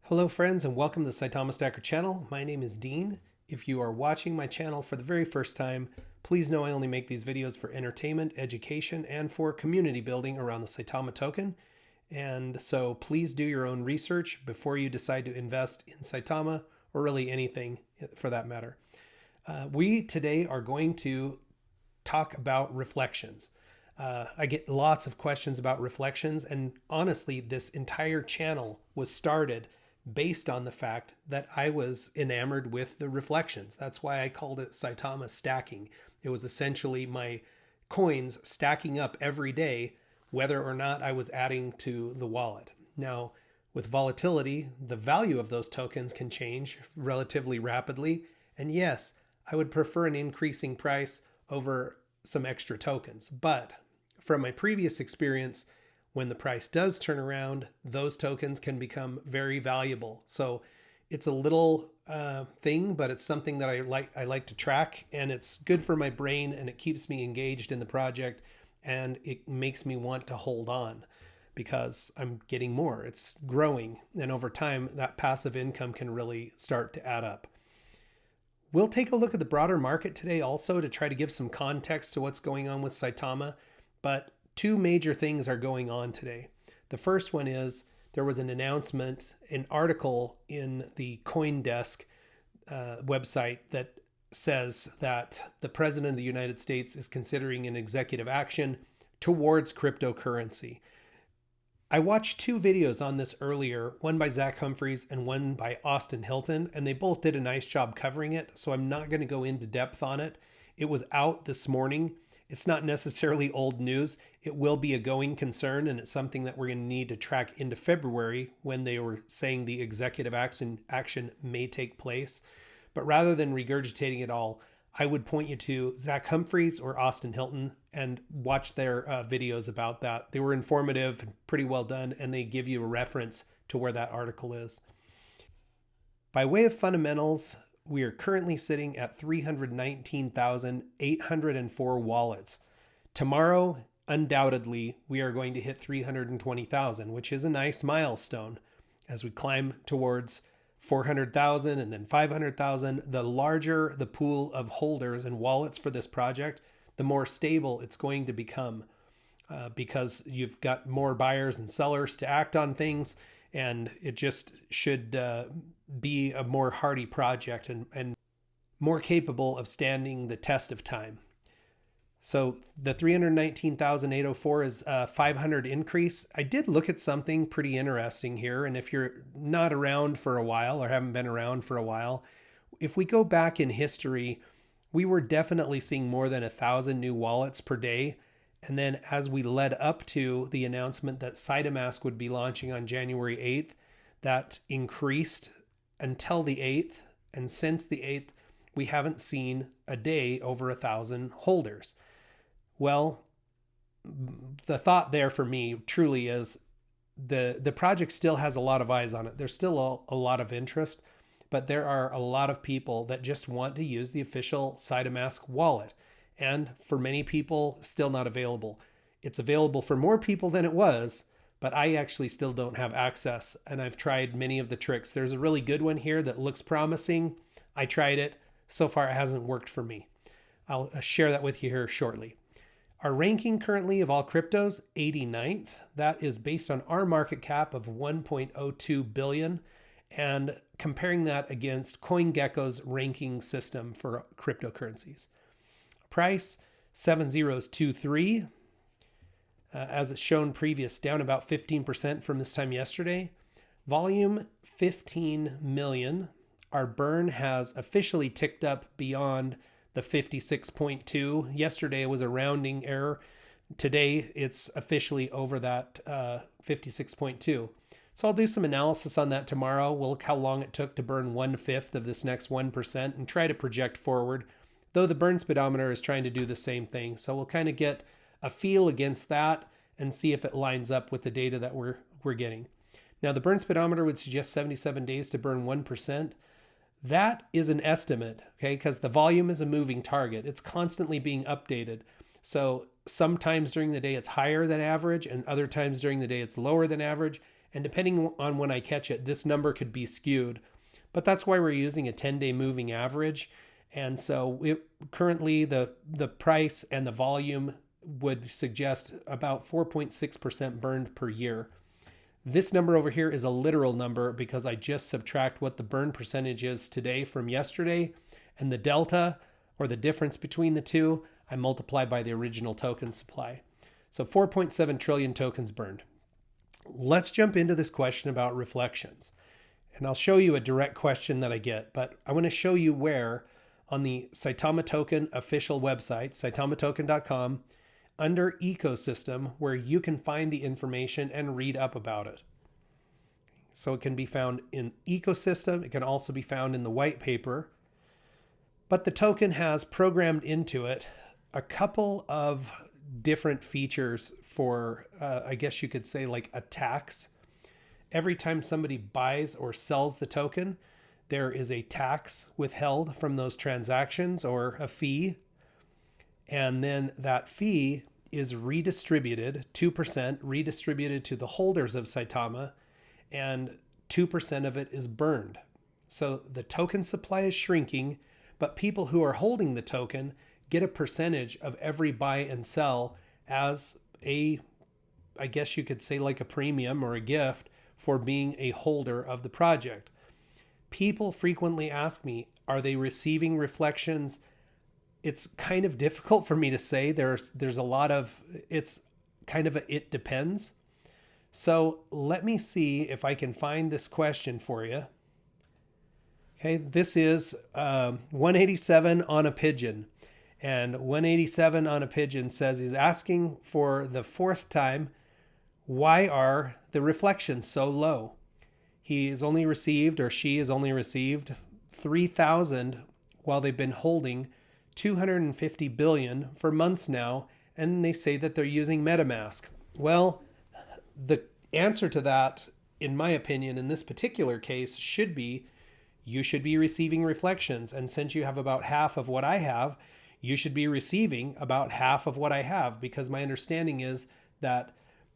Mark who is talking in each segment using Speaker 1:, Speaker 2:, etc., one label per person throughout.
Speaker 1: Hello friends and welcome to the Saitama Stacker channel. My name is Dean. If you are watching my channel for the very first time, please know I only make these videos for entertainment, education, and for community building around the Saitama token. And so please do your own research before you decide to invest in Saitama or really anything for that matter. We today are going to talk about reflections. I get lots of questions about reflections, and honestly, this entire channel was started based on the fact that I was enamored with the reflections. That's why I called it Saitama stacking. It was essentially my coins stacking up every day, whether or not I was adding to the wallet. Now, with volatility, the value of those tokens can change relatively rapidly. And yes, I would prefer an increasing price over some extra tokens. But from my previous experience, when the price does turn around, those tokens can become very valuable. So it's a little thing, but it's something that I like to track, and it's good for my brain, and it keeps me engaged in the project, and it makes me want to hold on because I'm getting more. It's growing, and over time, that passive income can really start to add up. We'll take a look at the broader market today also to try to give some context to what's going on with Saitama, but two major things are going on today. The first one is there was an announcement, an article in the CoinDesk website that says that the President of the United States is considering an executive action towards cryptocurrency. I watched two videos on this earlier, one by Zach Humphreys and one by Austin Hilton, and they both did a nice job covering it, so I'm not going to go into depth on it. It was out this morning. It's not necessarily old news. It will be a going concern, and it's something that we're going to need to track into February when they were saying the executive action may take place. But rather than regurgitating it all, I would point you to Zach Humphreys or Austin Hilton and watch their videos about that. They were informative and pretty well done, and they give you a reference to where that article is. By way of fundamentals, we are currently sitting at 319,804 wallets. Tomorrow, undoubtedly, we are going to hit 320,000, which is a nice milestone. As we climb towards 400,000 and then 500,000, the larger the pool of holders and wallets for this project, the more stable it's going to become because you've got more buyers and sellers to act on things, and it just should be a more hardy project and more capable of standing the test of time. So the 319,804 is a 500 increase. I did look at something pretty interesting here, and if you're not around for a while or haven't been around for a while, if we go back in history, we were definitely seeing more than 1,000 new wallets per day. And then as we led up to the announcement that SaitaMask would be launching on January 8th, that increased until the 8th. And since the 8th, we haven't seen a day over 1,000 holders. Well, the thought there for me truly is the project still has a lot of eyes on it. There's still a lot of interest, but there are a lot of people that just want to use the official SaitaMask wallet. And for many people, still not available. It's available for more people than it was, but I actually still don't have access, and I've tried many of the tricks. There's a really good one here that looks promising. I tried it. So far, it hasn't worked for me. I'll share that with you here shortly. Our ranking currently of all cryptos, 89th. That is based on our market cap of 1.02 billion, and comparing that against CoinGecko's ranking system for cryptocurrencies. Price 7023. As it's shown previous, down about 15% from this time yesterday. Volume 15 million. Our burn has officially ticked up beyond the 56.2. Yesterday was a rounding error. Today it's officially over that 56.2. So I'll do some analysis on that tomorrow. We'll look how long it took to burn 1/5 of this next 1% and try to project forward, though the burn speedometer is trying to do the same thing. So we'll kind of get a feel against that and see if it lines up with the data that we're getting. Now, the burn speedometer would suggest 77 days to burn 1%. That is an estimate, okay, because the volume is a moving target. It's constantly being updated. So sometimes during the day it's higher than average, and other times during the day it's lower than average. And depending on when I catch it, this number could be skewed. But that's why we're using a 10-day moving average. And so currently the price and the volume would suggest about 4.6% burned per year. This number over here is a literal number because I just subtract what the burn percentage is today from yesterday, and the delta, or the difference between the two, I multiply by the original token supply. So 4.7 trillion tokens burned. Let's jump into this question about reflections. And I'll show you a direct question that I get, but I want to show you where on the Saitama Token official website, saitamatoken.com, under ecosystem, where you can find the information and read up about it. So it can be found in ecosystem. It can also be found in the white paper. But the token has programmed into it a couple of different features for, I guess you could say, like a tax. Every time somebody buys or sells the token, there is a tax withheld from those transactions, or a fee. And then that fee is redistributed, 2% redistributed to the holders of Saitama, and 2% of it is burned. So the token supply is shrinking, but people who are holding the token get a percentage of every buy and sell as a, I guess you could say, like a premium or a gift for being a holder of the project. People frequently ask me, are they receiving reflections? It's kind of difficult for me to say. There's a lot of, it's kind of a, it depends. So let me see if I can find this question for you. Okay, this is 187 on a pigeon. And 187 on a pigeon says he's asking for the fourth time, why are the reflections so low? He has only received, or she has only received 3,000 while they've been holding 250 billion for months now, and they say that they're using MetaMask. Well, the answer to that, in my opinion, in this particular case, should be you should be receiving reflections. And since you have about half of what I have, you should be receiving about half of what I have, because my understanding is that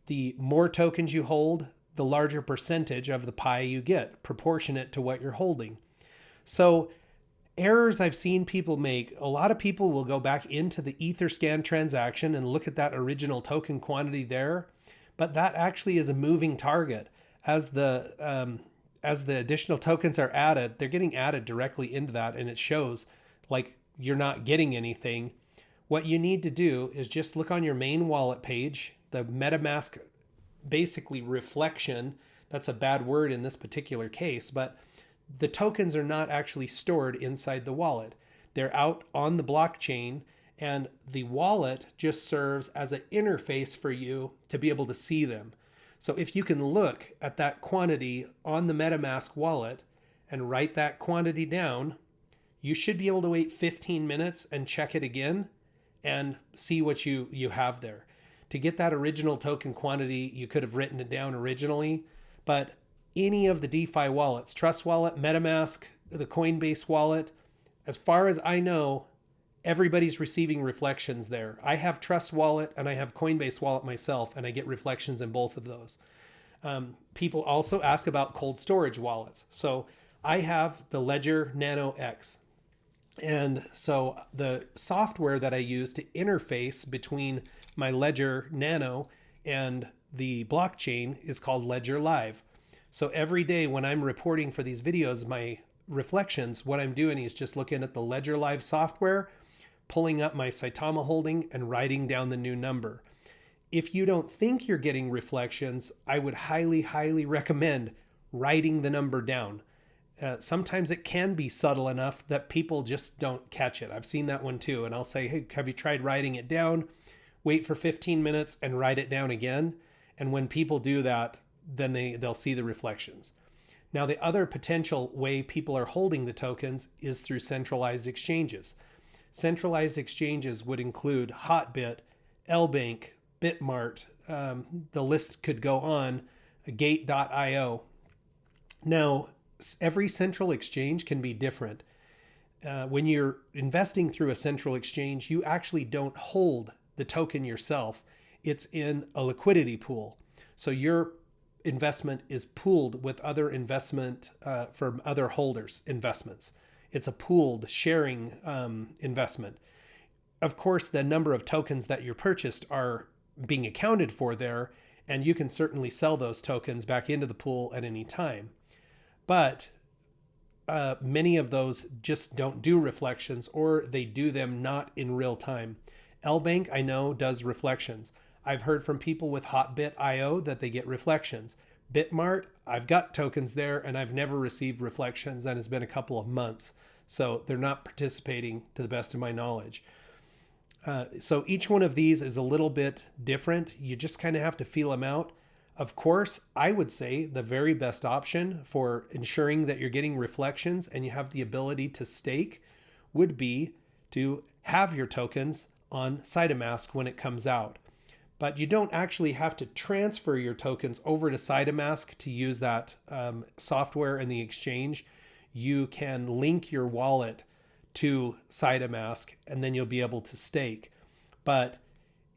Speaker 1: the more tokens you hold, the larger percentage of the pie you get, proportionate to what you're holding. So errors I've seen people make, a lot of people will go back into the Etherscan transaction and look at that original token quantity there, but that actually is a moving target. As the additional tokens are added, they're getting added directly into that, and it shows like you're not getting anything. What you need to do is just look on your main wallet page, the MetaMask basically reflection. That's a bad word in this particular case, but the tokens are not actually stored inside the wallet. They're out on the blockchain, and the wallet just serves as an interface for you to be able to see them. So if you can look at that quantity on the MetaMask wallet and write that quantity down, you should be able to wait 15 minutes and check it again and see what you have there. To get that original token quantity, you could have written it down originally, but any of the DeFi wallets, Trust Wallet, MetaMask, the Coinbase wallet, as far as I know, everybody's receiving reflections there. I have Trust Wallet and I have Coinbase wallet myself, and I get reflections in both of those. People also ask about cold storage wallets. So I have the Ledger Nano X. And so the software that I use to interface between my Ledger Nano and the blockchain is called Ledger Live. So every day when I'm reporting for these videos, my reflections, what I'm doing is just looking at the Ledger Live software, pulling up my Saitama holding and writing down the new number. If you don't think you're getting reflections, I would highly, highly recommend writing the number down. Sometimes it can be subtle enough that people just don't catch it. I've seen that one too. And I'll say, hey, have you tried writing it down? Wait for 15 minutes and write it down again. And when people do that, then they'll see the reflections. Now, the other potential way people are holding the tokens is through centralized exchanges. Centralized exchanges would include Hotbit, LBank, Bitmart. The list could go on, Gate.io. Now, every central exchange can be different. When you're investing through a central exchange, you actually don't hold the token yourself. It's in a liquidity pool. So you're investment is pooled with other investment from other holders' investments. It's a pooled sharing investment. Of course, the number of tokens that you purchased are being accounted for there, and you can certainly sell those tokens back into the pool at any time. But many of those just don't do reflections, or they do them not in real time. LBank, I know, does reflections. I've heard from people with Hotbit.io that they get reflections. Bitmart, I've got tokens there and I've never received reflections, and it's been a couple of months. So they're not participating to the best of my knowledge. So each one of these is a little bit different. You just kind of have to feel them out. Of course, I would say the very best option for ensuring that you're getting reflections and you have the ability to stake would be to have your tokens on SaitaMask when it comes out. But you don't actually have to transfer your tokens over to SaitaMask to use that software in the exchange. You can link your wallet to SaitaMask and then you'll be able to stake. But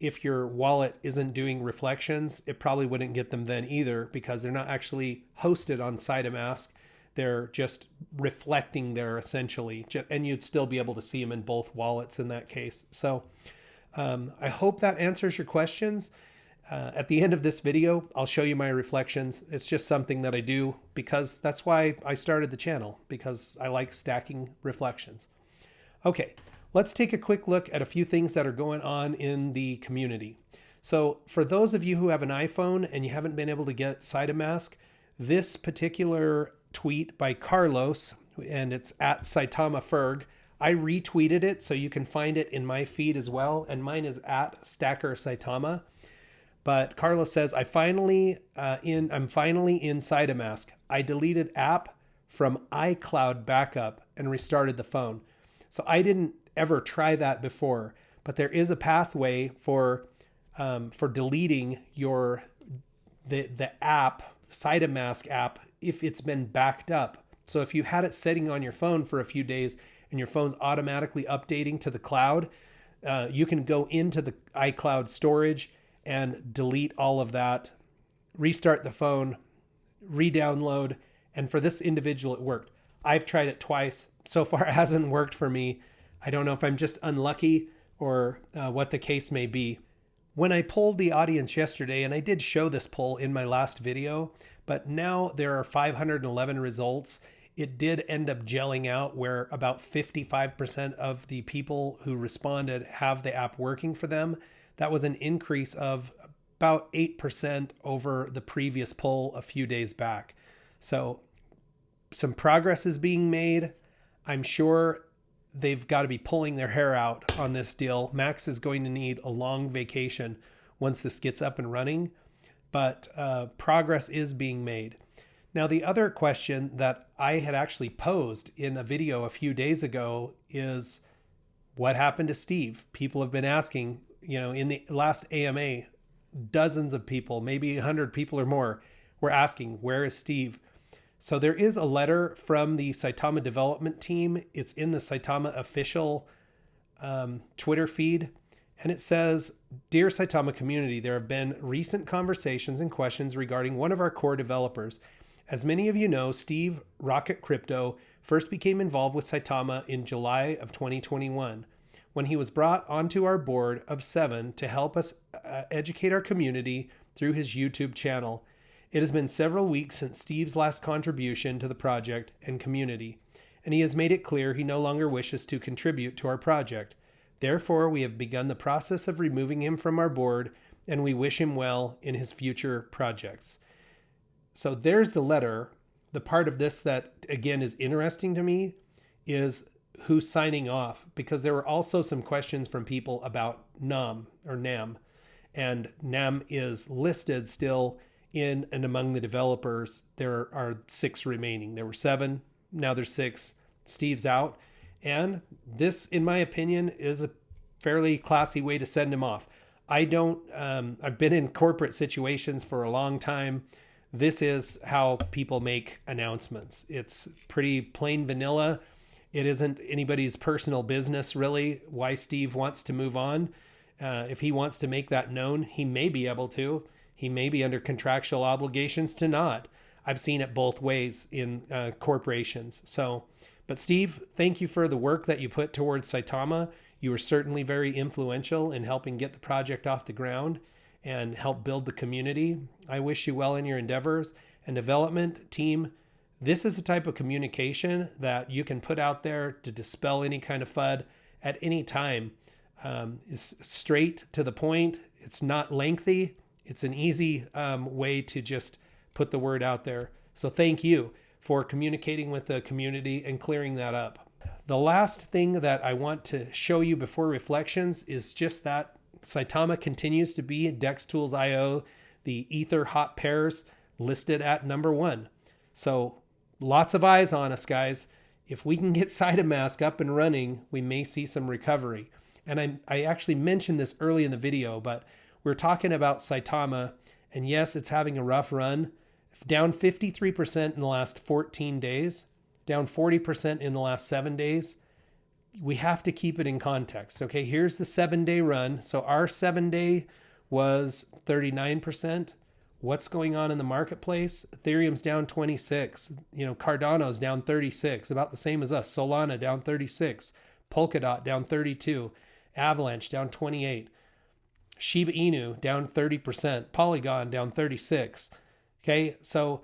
Speaker 1: if your wallet isn't doing reflections, it probably wouldn't get them then either, because they're not actually hosted on SaitaMask. They're just reflecting there essentially, and you'd still be able to see them in both wallets in that case. So I hope that answers your questions. At the end of this video, I'll show you my reflections. It's just something that I do because that's why I started the channel, because I like stacking reflections. Okay, let's take a quick look at a few things that are going on in the community. So for those of you who have an iPhone and you haven't been able to get SaitaMask, this particular tweet by Carlos, and it's at SaitamaFerg, I retweeted it so you can find it in my feed as well, and mine is at Stacker Saitama. But Carlos says, I'm finally in SaitaMask. I deleted app from iCloud backup and restarted the phone. So I didn't ever try that before, but there is a pathway for deleting the app, SaitaMask app, if it's been backed up. So if you had it sitting on your phone for a few days and your phone's automatically updating to the cloud, you can go into the iCloud storage and delete all of that, restart the phone, re-download. And for this individual, it worked. I've tried it twice. So far, it hasn't worked for me. I don't know if I'm just unlucky or what the case may be. When I polled the audience yesterday, and I did show this poll in my last video, but now there are 511 results. It did end up gelling out where about 55% of the people who responded have the app working for them. That was an increase of about 8% over the previous poll a few days back. So some progress is being made. I'm sure they've got to be pulling their hair out on this deal. Max is going to need a long vacation once this gets up and running, but progress is being made. Now, the other question that I had actually posed in a video a few days ago is, what happened to Steve? People have been asking, in the last AMA, dozens of people, maybe 100 people or more, were asking, where is Steve? So there is a letter from the Saitama development team. It's in the Saitama official Twitter feed. And it says, Dear Saitama community, there have been recent conversations and questions regarding one of our core developers. As many of you know, Steve Rocket Crypto first became involved with Saitama in July of 2021, when he was brought onto our board of 7 to help us educate our community through his YouTube channel. It has been several weeks since Steve's last contribution to the project and community, and he has made it clear he no longer wishes to contribute to our project. Therefore, we have begun the process of removing him from our board, and we wish him well in his future projects. So there's the letter. The part of this that, again, is interesting to me is who's signing off, because there were also some questions from people about NAM, and NAM is listed still in and among the developers. There are 6 remaining. There were 7, now there's 6. Steve's out, and this, in my opinion, is a fairly classy way to send him off. I've been in corporate situations for a long time. This is how people make announcements. It's pretty plain vanilla. It isn't anybody's personal business, really, why Steve wants to move on. If he wants to make that known, he may be able to. He may be under contractual obligations to not. I've seen it both ways in corporations. So, but Steve, thank you for the work that you put towards Saitama. You were certainly very influential in helping get the project off the ground and help build the community. I wish you well in your endeavors and development team. This is the type of communication that you can put out there to dispel any kind of FUD at any time. It's straight to the point. It's not lengthy. It's an easy way to just put the word out there. So thank you for communicating with the community and clearing that up. The last thing that I want to show you before reflections is just that Saitama continues to be DexTools.io, the Ether hot pairs listed at number 1. So lots of eyes on us, guys. If we can get SaitaMask up and running, we may see some recovery. And I actually mentioned this early in the video, but we're talking about Saitama, and yes, it's having a rough run. Down 53% in the last 14 days, down 40% in the last 7 days. We have to keep it in context. Okay, here's the 7-day run. So our 7-day was 39%. What's going on in the marketplace? Ethereum's down 26. Cardano's down 36, about the same as us. Solana down 36. Polkadot down 32. Avalanche down 28. Shiba Inu down 30%. Polygon down 36. Okay, so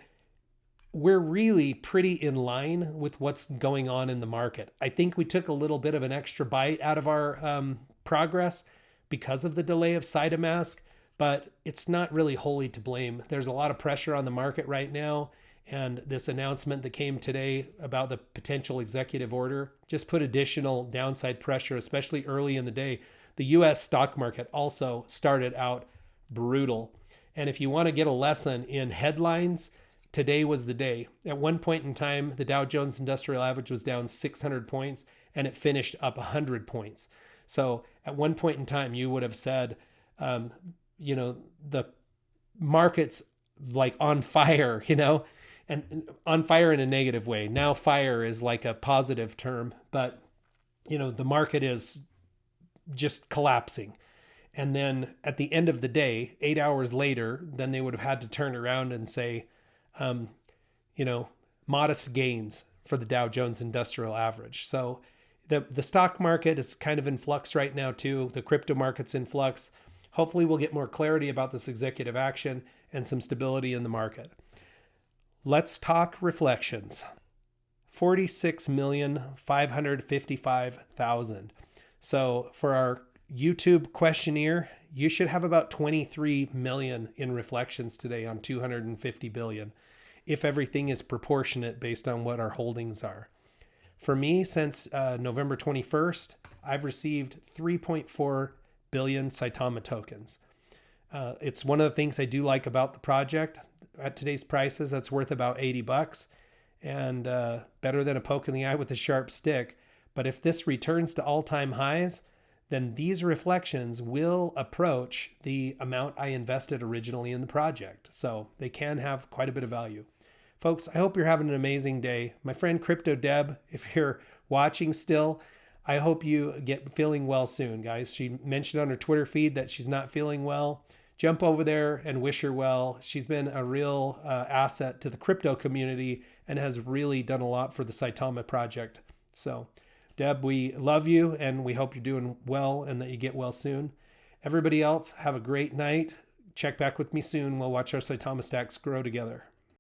Speaker 1: we're really pretty in line with what's going on in the market. I think we took a little bit of an extra bite out of our progress because of the delay of SaitaMask, but it's not really wholly to blame. There's a lot of pressure on the market right now, and this announcement that came today about the potential executive order just put additional downside pressure, especially early in the day. The US stock market also started out brutal. And if you want to get a lesson in headlines, today was the day. At one point in time, the Dow Jones Industrial Average was down 600 points and it finished up 100 points. So at one point in time, you would have said, the market's like on fire, and on fire in a negative way. Now fire is like a positive term, but the market is just collapsing. And then at the end of the day, 8 hours later, then they would have had to turn around and say, modest gains for the Dow Jones Industrial Average. So the stock market is kind of in flux right now too. The crypto market's in flux. Hopefully we'll get more clarity about this executive action and some stability in the market. Let's talk reflections. 46,555,000. So for our YouTube questionnaire, you should have about 23 million in reflections today on 250 billion, if everything is proportionate based on what our holdings are. For me, since November 21st, I've received 3.4 billion Saitama tokens. It's one of the things I do like about the project. At today's prices, that's worth about $80 and better than a poke in the eye with a sharp stick. But if this returns to all-time highs, then these reflections will approach the amount I invested originally in the project. So they can have quite a bit of value. Folks, I hope you're having an amazing day. My friend Crypto Deb, if you're watching still, I hope you get feeling well soon, guys. She mentioned on her Twitter feed that she's not feeling well. Jump over there and wish her well. She's been a real asset to the crypto community and has really done a lot for the Saitama project. So Deb, we love you and we hope you're doing well and that you get well soon. Everybody else, have a great night. Check back with me soon. We'll watch our Saitama stacks grow together.